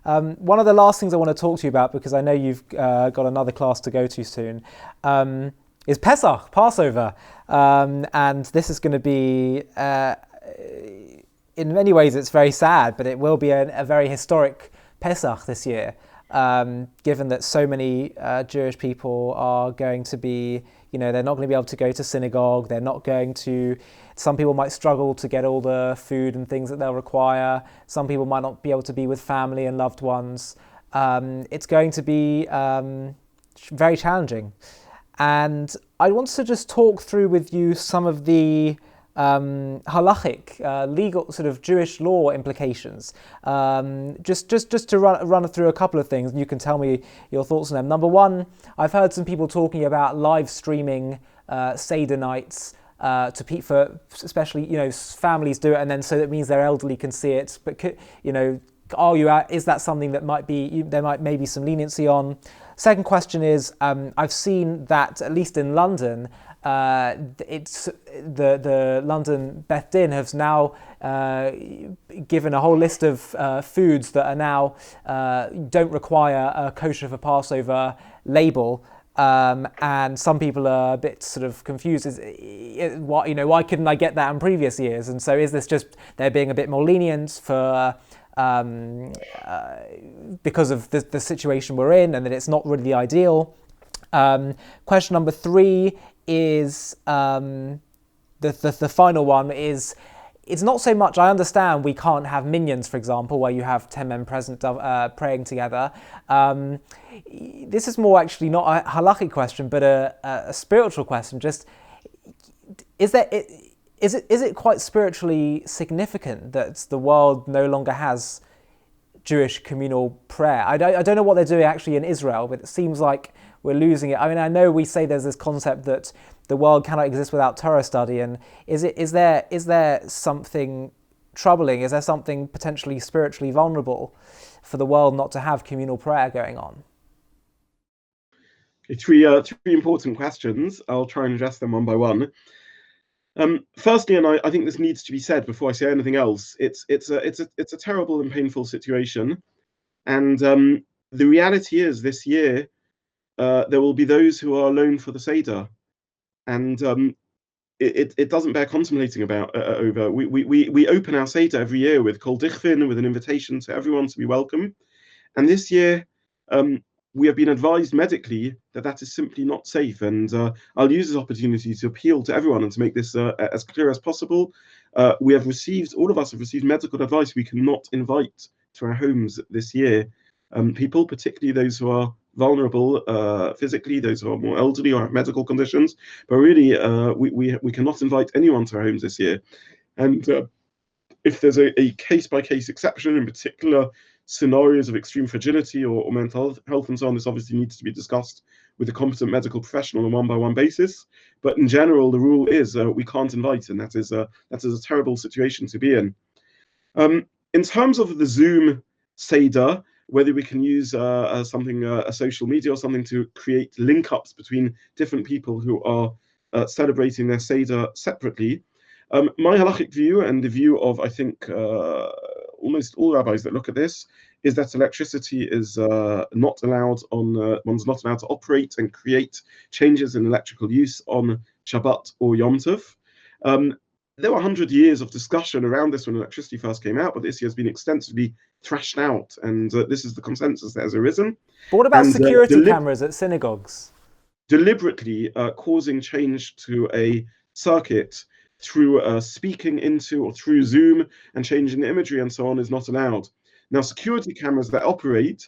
One of the last things I want to talk to you about, because I know you've got another class to go to soon, is Pesach, Passover. And this is going to be, in many ways, it's very sad, but it will be a very historic Pesach this year, given that so many Jewish people are going to be, they're not going to be able to go to synagogue, they're not going to, some people might struggle to get all the food and things that they'll require, some people might not be able to be with family and loved ones. It's going to be very challenging. And I want to just talk through with you some of the halachic, legal sort of Jewish law implications. Just to run through a couple of things, and you can tell me your thoughts on them. Number one, I've heard some people talking about live streaming Seder nights for especially families do it, and then so that means their elderly can see it. But is that something that there might be some leniency on? Second question is, I've seen that at least in London, it's the London Beth Din has now given a whole list of foods that are now don't require a kosher for Passover label, and some people are a bit sort of confused. Why couldn't I get that in previous years? And so is this just they're being a bit more lenient for? Because of the situation we're in, and that it's not really the ideal. Question number 3 is the final one is, it's not so much, I understand we can't have minyans, for example, where you have 10 men present praying together. This is more actually not a halachic question, but a spiritual question. Just, is it quite spiritually significant that the world no longer has Jewish communal prayer? I don't know what they're doing actually in Israel, but it seems like we're losing it. I mean, I know we say there's this concept that the world cannot exist without Torah study, and is there something troubling? Is there something potentially spiritually vulnerable for the world not to have communal prayer going on? Okay, three important questions. I'll try and address them one by one. Firstly, and I think this needs to be said before I say anything else, it's a terrible and painful situation, and the reality is this year there will be those who are alone for the Seder, and it doesn't bear contemplating about over. We open our Seder every year with Kol Dichvin, with an invitation to everyone to be welcome, and this year we have been advised medically that is simply not safe, and I'll use this opportunity to appeal to everyone and to make this as clear as possible. All of us have received medical advice. We cannot invite to our homes this year people, particularly those who are vulnerable physically, those who are more elderly or have medical conditions. But really, we cannot invite anyone to our homes this year. And if there's a case-by-case exception, in particular scenarios of extreme fragility or mental health and so on, this obviously needs to be discussed with a competent medical professional on a one-by-one basis. But in general, the rule is we can't invite, and that is a terrible situation to be in. In terms of the Zoom Seder, whether we can use a social media or something to create link-ups between different people who are celebrating their Seder separately. My halachic view, and the view of, I think, almost all rabbis that look at this, is that electricity is not allowed one's not allowed to operate and create changes in electrical use on Shabbat or Yom Tov. There were 100 years of discussion around this when electricity first came out, but this year has been extensively thrashed out, and this is the consensus that has arisen. But what about security cameras at synagogues? Deliberately causing change to a circuit through speaking into or through Zoom and changing the imagery and so on is not allowed. Now, security cameras that operate,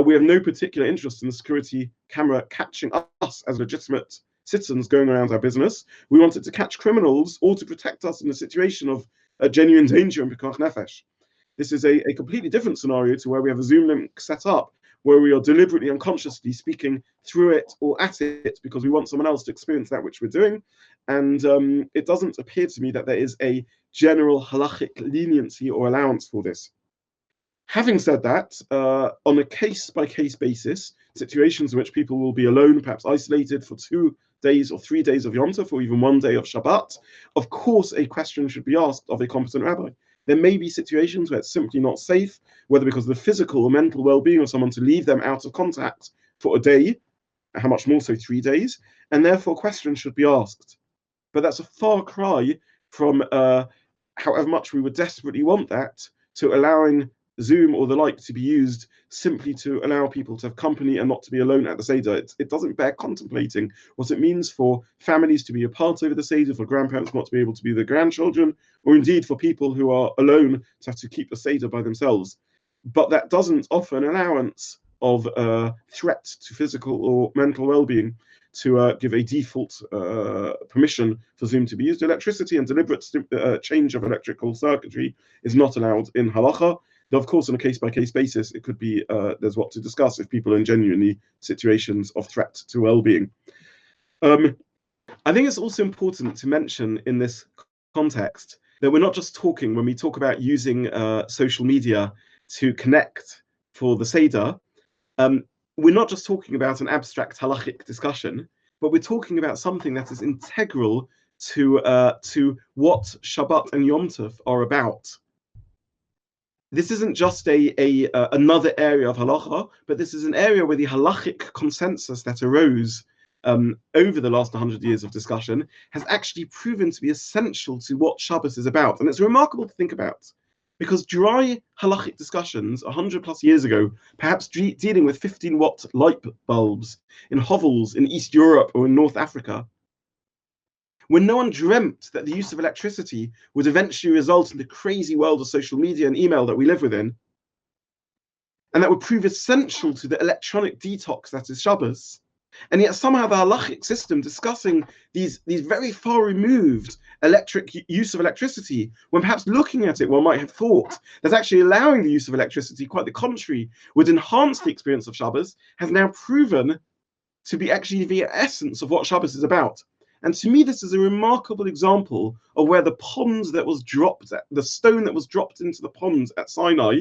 we have no particular interest in the security camera catching us as legitimate citizens going around our business. We want it to catch criminals or to protect us in a situation of genuine danger and pikuach nefesh. This is a completely different scenario to where we have a Zoom link set up where we are deliberately unconsciously speaking through it or at it because we want someone else to experience that which we're doing. And it doesn't appear to me that there is a general halachic leniency or allowance for this. Having said that, on a case-by-case basis, situations in which people will be alone, perhaps isolated for 2 days or 3 days of Yom Tov, or even 1 day of Shabbat, of course a question should be asked of a competent rabbi. There may be situations where it's simply not safe, whether because of the physical or mental well-being of someone, to leave them out of contact for a day, how much more so 3 days, and therefore questions should be asked. But that's a far cry from however much we would desperately want that, to allowing Zoom or the like to be used simply to allow people to have company and not to be alone at the Seder. It doesn't bear contemplating what it means for families to be apart over the Seder, for grandparents not to be able to be with their grandchildren, or indeed for people who are alone to have to keep the Seder by themselves. But that doesn't offer an allowance of threat to physical or mental well-being to give a default permission for Zoom to be used. Electricity and deliberate change of electrical circuitry is not allowed in halacha. Though, of course, on a case-by-case basis, it could be there's what to discuss if people are in genuinely situations of threat to well-being. I think it's also important to mention in this context that we're not just talking, when we talk about using social media to connect for the Seder, we're not just talking about an abstract halachic discussion, but we're talking about something that is integral to what Shabbat and Yom Tov are about. This isn't just another area of halacha, but this is an area where the halachic consensus that arose over the last 100 years of discussion has actually proven to be essential to what Shabbos is about. And it's remarkable to think about, because dry halachic discussions 100 plus years ago, perhaps dealing with 15-watt light bulbs in hovels in East Europe or in North Africa, when no one dreamt that the use of electricity would eventually result in the crazy world of social media and email that we live within, and that would prove essential to the electronic detox that is Shabbos. And yet somehow the halachic system discussing these very far removed use of electricity, when perhaps looking at it, one might have thought that actually allowing the use of electricity, quite the contrary, would enhance the experience of Shabbos, has now proven to be actually the essence of what Shabbos is about. And to me, this is a remarkable example of where the pond that was dropped, the stone that was dropped into the pond at Sinai,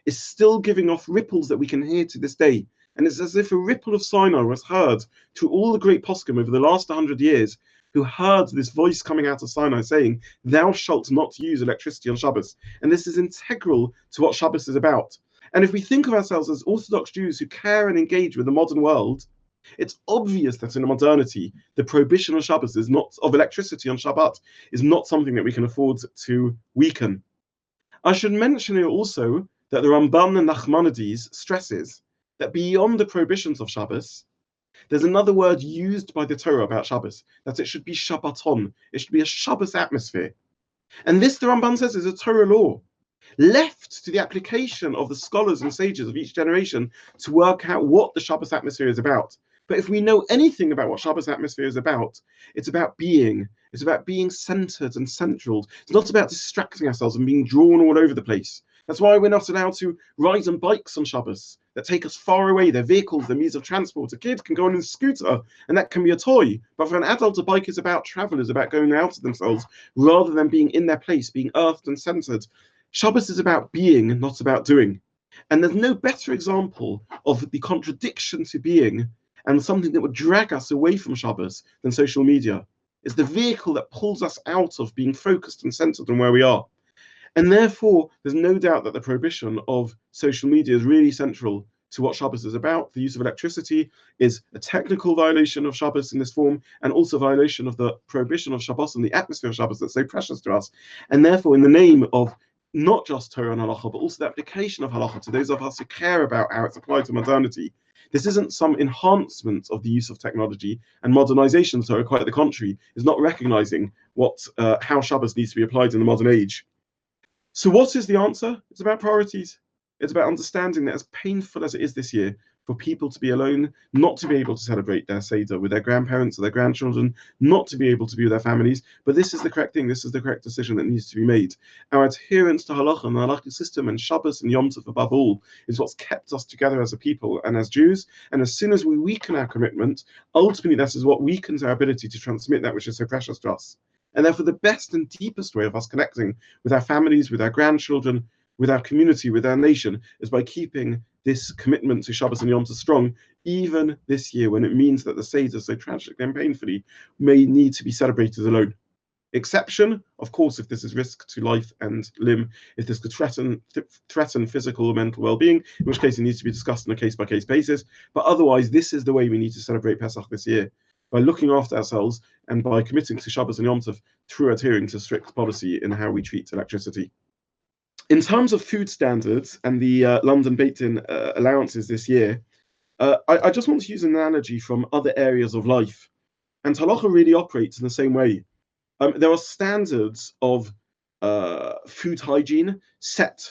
is still giving off ripples that we can hear to this day. And it's as if a ripple of Sinai was heard to all the great poskim over the last 100 years, who heard this voice coming out of Sinai saying, "Thou shalt not use electricity on Shabbos." And this is integral to what Shabbos is about. And if we think of ourselves as Orthodox Jews who care and engage with the modern world, it's obvious that in modernity, the prohibition of Shabbos is not, of electricity on Shabbat, is not something that we can afford to weaken. I should mention here also that the Ramban and Nachmanides stresses that beyond the prohibitions of Shabbos, there's another word used by the Torah about Shabbos, that it should be Shabbaton, it should be a Shabbos atmosphere. And this, the Ramban says, is a Torah law, left to the application of the scholars and sages of each generation to work out what the Shabbos atmosphere is about. But if we know anything about what Shabbos atmosphere is about, it's about being. It's about being centered and central. It's not about distracting ourselves and being drawn all over the place. That's why we're not allowed to ride on bikes on Shabbos that take us far away. They're vehicles, they're means of transport. A kid can go on a scooter, and that can be a toy. But for an adult, a bike is about travel, is about going out of themselves, rather than being in their place, being earthed and centered. Shabbos is about being, not about doing. And there's no better example of the contradiction to being and something that would drag us away from Shabbos than social media. It's the vehicle that pulls us out of being focused and centered on where we are. And therefore, there's no doubt that the prohibition of social media is really central to what Shabbos is about. The use of electricity is a technical violation of Shabbos in this form, and also a violation of the prohibition of Shabbos and the atmosphere of Shabbos that's so precious to us. And therefore, in the name of not just Torah and halacha, but also the application of halacha to those of us who care about how it's applied to modernity, this isn't some enhancement of the use of technology and modernization, so quite the contrary, is not recognizing how Shabbos needs to be applied in the modern age. So what is the answer? It's about priorities. It's about understanding that as painful as it is this year for people to be alone, not to be able to celebrate their Seder with their grandparents or their grandchildren, not to be able to be with their families, but this is the correct thing. This is the correct decision that needs to be made. Our adherence to halacha and the halachic system and Shabbos and Yom Tov above all is what's kept us together as a people and as Jews. And as soon as we weaken our commitment, ultimately that is what weakens our ability to transmit that which is so precious to us. And therefore the best and deepest way of us connecting with our families, with our grandchildren, with our community, with our nation, is by keeping this commitment to Shabbos and Yom Tov strong, even this year when it means that the Seder so tragically and painfully may need to be celebrated alone. Exception, of course, if this is risk to life and limb, if this could threaten physical or mental well-being, in which case it needs to be discussed on a case-by-case basis. But otherwise, this is the way we need to celebrate Pesach this year, by looking after ourselves and by committing to Shabbos and Yom Tov through adhering to strict policy in how we treat electricity. In terms of food standards and the London Beit-Din allowances this year, I just want to use an analogy from other areas of life. And halacha really operates in the same way. There are standards of food hygiene set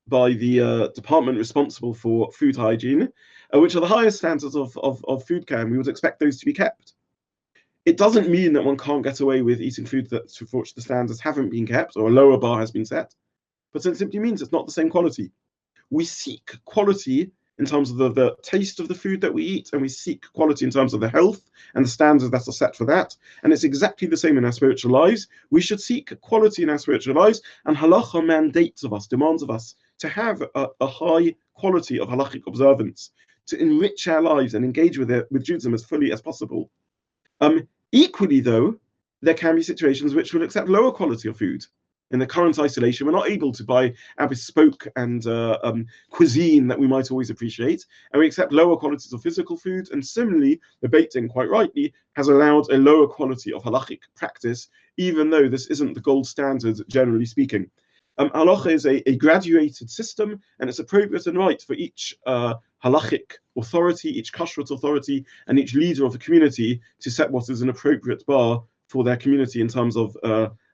by the department responsible for food hygiene, which are the highest standards of food care, and we would expect those to be kept. It doesn't mean that one can't get away with eating food that for which the standards haven't been kept or a lower bar has been set, but it simply means it's not the same quality. We seek quality in terms of the taste of the food that we eat, and we seek quality in terms of the health and the standards that are set for that. And it's exactly the same in our spiritual lives. We should seek quality in our spiritual lives, and halacha mandates of us, demands of us to have a high quality of halachic observance, to enrich our lives and engage with Judaism as fully as possible. Equally, though, there can be situations which will accept lower quality of food. In the current isolation, we're not able to buy our bespoke and cuisine that we might always appreciate, and we accept lower qualities of physical food. And similarly, the Beit-Din, quite rightly, has allowed a lower quality of halachic practice, even though this isn't the gold standard, generally speaking. Halacha is a graduated system, and it's appropriate and right for each halachic authority, each kashrut authority, and each leader of the community to set what is an appropriate bar for their community in terms of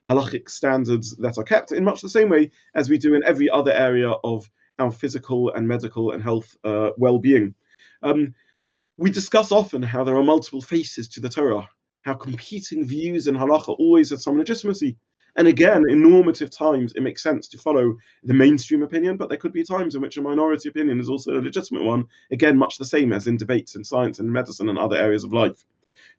halachic standards that are kept, in much the same way as we do in every other area of our physical and medical and health well-being. We discuss often how there are multiple faces to the Torah, how competing views in halacha always have some legitimacy. And again, in normative times, it makes sense to follow the mainstream opinion, but there could be times in which a minority opinion is also a legitimate one, again, much the same as in debates in science and medicine and other areas of life.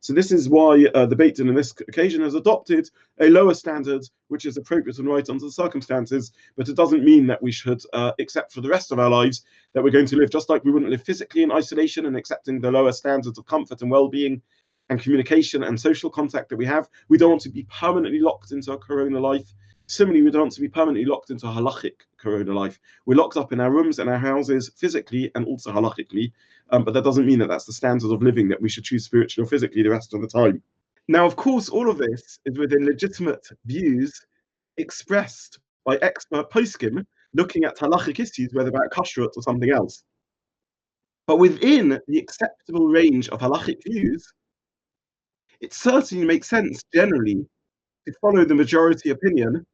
So this is why the Beit-Din on this occasion has adopted a lower standard, which is appropriate and right under the circumstances, but it doesn't mean that we should accept for the rest of our lives that we're going to live just like we wouldn't live physically in isolation and accepting the lower standards of comfort and well-being and communication and social contact that we have. We don't want to be permanently locked into a corona life. Similarly, we don't want to be permanently locked into a halachic corona life. We're locked up in our rooms and our houses physically and also halachically, but that doesn't mean that that's the standard of living that we should choose spiritually or physically the rest of the time. Now, of course, all of this is within legitimate views expressed by expert poskim looking at halachic issues, whether about kashrut or something else. But within the acceptable range of halachic views, it certainly makes sense generally to follow the majority opinion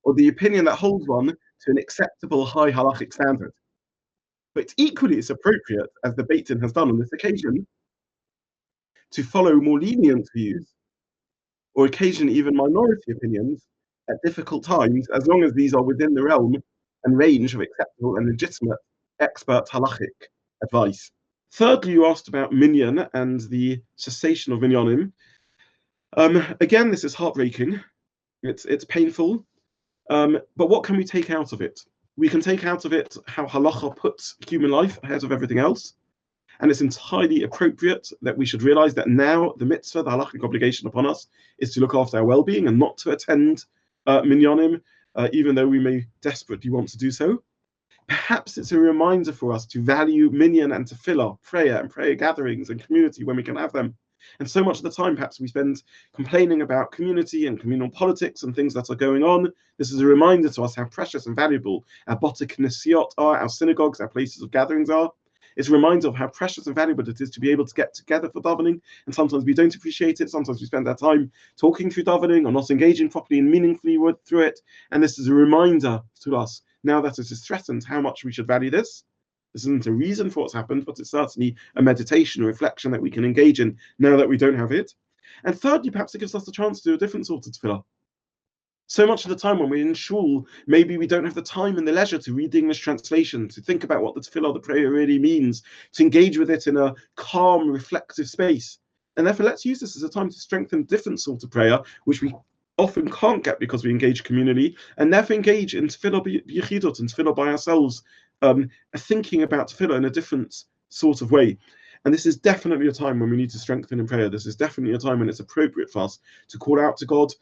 or the opinion that holds one to an acceptable high halachic standard. But equally, it's appropriate, as the Beit-Din has done on this occasion, to follow more lenient views or occasionally even minority opinions at difficult times, as long as these are within the realm and range of acceptable and legitimate expert halachic advice. Thirdly, you asked about minyan and the cessation of minyanim. Again, this is heartbreaking. It's painful. But what can we take out of it? We can take out of it how halacha puts human life ahead of everything else. And it's entirely appropriate that we should realize that now the mitzvah, the halachic obligation upon us, is to look after our well-being and not to attend minyanim, even though we may desperately want to do so. Perhaps it's a reminder for us to value minyan and tefillah, prayer and prayer gatherings and community when we can have them. And so much of the time, perhaps we spend complaining about community and communal politics and things that are going on. This is a reminder to us how precious and valuable our botei knesiot are, our synagogues, our places of gatherings are. It's a reminder of how precious and valuable it is to be able to get together for davening. And sometimes we don't appreciate it. Sometimes we spend our time talking through davening or not engaging properly and meaningfully through it. And this is a reminder to us, now that it is threatened, how much we should value this. This isn't a reason for what's happened, but it's certainly a meditation, a reflection that we can engage in now that we don't have it. And thirdly, perhaps it gives us the chance to do a different sort of tefillah. So much of the time when we're in shul, maybe we don't have the time and the leisure to read the English translation, to think about what the tefillah, the prayer really means, to engage with it in a calm, reflective space. And therefore, let's use this as a time to strengthen different sort of prayer, which we often can't get because we engage communally, and therefore engage in tefillah b'yechidot and tefillah by ourselves, thinking about tefillah in a different sort of way. And this is definitely a time when we need to strengthen in prayer. This is definitely a time when it's appropriate for us to call out to God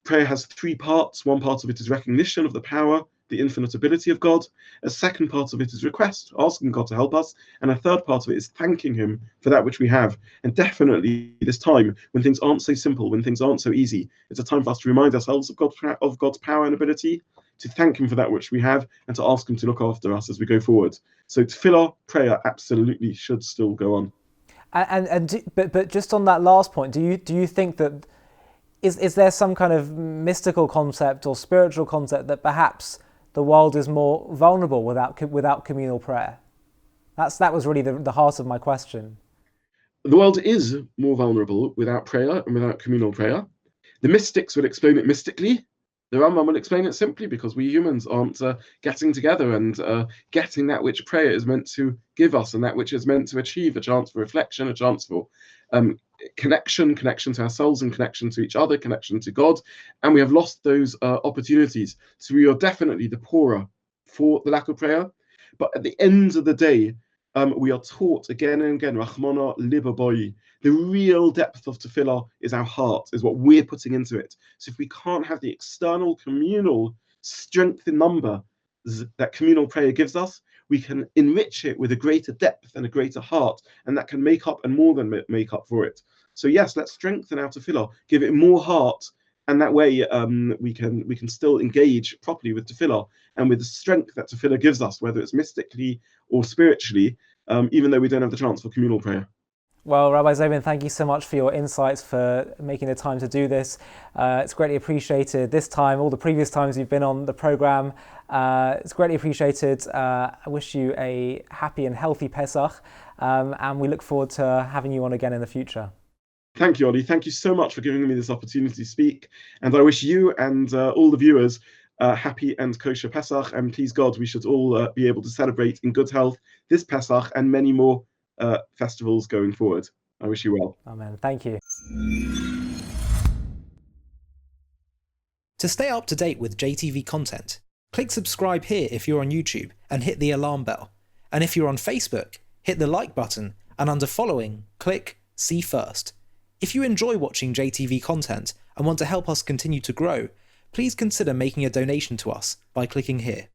Prayer has three parts. One part of it is recognition of the power, the infinite ability of God. A second part of it is request, asking God to help us. And a third part of it is thanking him for that which we have. And definitely this time, when things aren't so simple, when things aren't so easy, it's a time for us to remind ourselves of God's power and ability, to thank him for that which we have, and to ask him to look after us as we go forward. So tefillah, prayer, absolutely should still go on. But just on that last point, do you think that is there some kind of mystical concept or spiritual concept that perhaps the world is more vulnerable without communal prayer? That was really the heart of my question. The world is more vulnerable without prayer and without communal prayer. The mystics will explain it mystically. The Rambam will explain it simply, because we humans aren't getting together and getting that which prayer is meant to give us, and that which is meant to achieve, a chance for reflection, a chance for connection to ourselves and connection to each other, connection to God. And we have lost those opportunities. So we are definitely the poorer for the lack of prayer. But at the end of the day, we are taught again and again, Rachmana liba boi. The real depth of tefillah is our heart, is what we're putting into it. So if we can't have the external communal strength in number that communal prayer gives us, we can enrich it with a greater depth and a greater heart, and that can make up and more than make up for it. So yes, let's strengthen our tefillah, give it more heart, and that way we can still engage properly with tefillah and with the strength that tefillah gives us, whether it's mystically or spiritually, even though we don't have the chance for communal prayer. Well, Rabbi Zobin, thank you so much for your insights, for making the time to do this. It's greatly appreciated this time, all the previous times you've been on the programme. It's greatly appreciated. I wish you a happy and healthy Pesach, and we look forward to having you on again in the future. Thank you, Ollie. Thank you so much for giving me this opportunity to speak. And I wish you and all the viewers happy and kosher Pesach. And please God, we should all be able to celebrate in good health this Pesach and many more festivals going forward. I wish you well. Amen. Thank you. To stay up to date with JTV content, click subscribe here if you're on YouTube and hit the alarm bell. And if you're on Facebook, hit the like button, and under following, click see first. If you enjoy watching JTV content and want to help us continue to grow, please consider making a donation to us by clicking here.